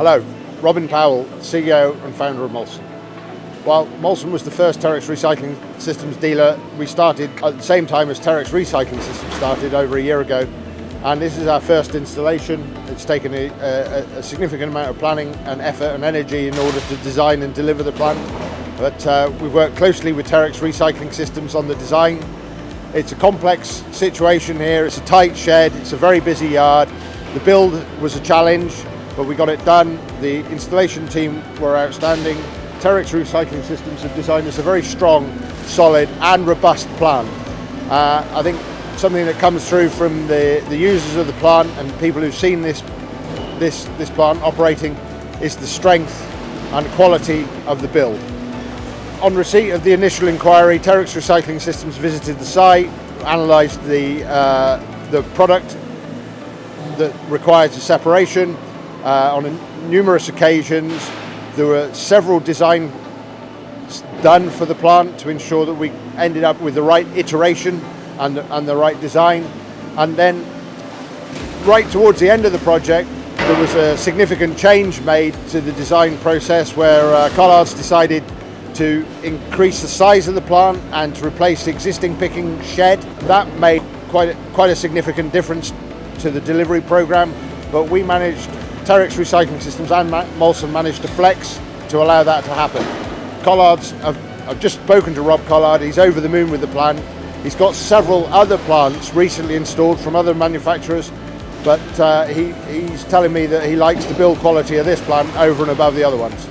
Hello, Robin Powell, CEO and founder of Molson. While Molson was the first Terex Recycling Systems dealer, we started at the same time as Terex Recycling Systems started over a year ago, and this is our first installation. It's taken a significant amount of planning and effort and energy in order to design and deliver the plant, but we've worked closely with Terex Recycling Systems on the design. It's a complex situation here, it's a tight shed, it's a very busy yard. The build was a challenge, but we got it done. The installation team were outstanding. Terex Recycling Systems have designed us a very strong, solid and robust plant. I think something that comes through from the users of the plant and people who've seen this plant operating is the strength and quality of the build. On receipt of the initial inquiry, Terex Recycling Systems visited the site, analysed the product that requires a separation on numerous occasions. There were several designs done for the plant to ensure that we ended up with the right iteration and the right design. And then right towards the end of the project, there was a significant change made to the design process where Collards decided to increase the size of the plant and to replace the existing picking shed. That made quite a significant difference to the delivery program, but we managed, Terex Recycling Systems and Molson managed to flex to allow that to happen. Collards, I've just spoken to Rob Collard, he's over the moon with the plant. He's got several other plants recently installed from other manufacturers, but he's telling me that he likes the build quality of this plant over and above the other ones.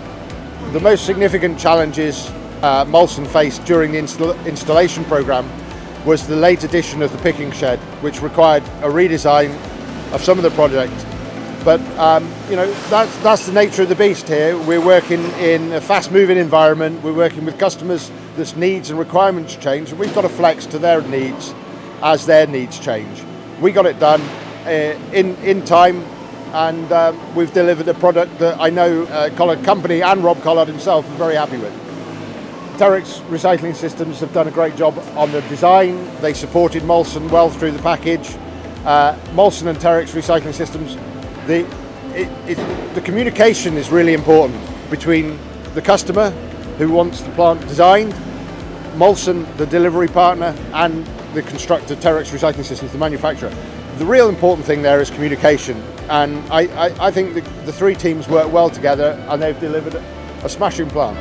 The most significant challenges Molson faced during the installation program was the late addition of the picking shed, which required a redesign of some of the project. But that's the nature of the beast here. We're working in a fast-moving environment. We're working with customers whose needs and requirements change, and we've got to flex to their needs as their needs change. We got it done in time, and we've delivered a product that I know Collard Company and Rob Collard himself are very happy with. Terex Recycling Systems have done a great job on the design. They supported Molson well through the package. Molson and Terex Recycling Systems, the communication is really important between the customer who wants the plant designed, Molson, the delivery partner, and the constructor, Terex Recycling Systems, the manufacturer. The real important thing there is communication, and I think the three teams work well together and they've delivered a smashing plant.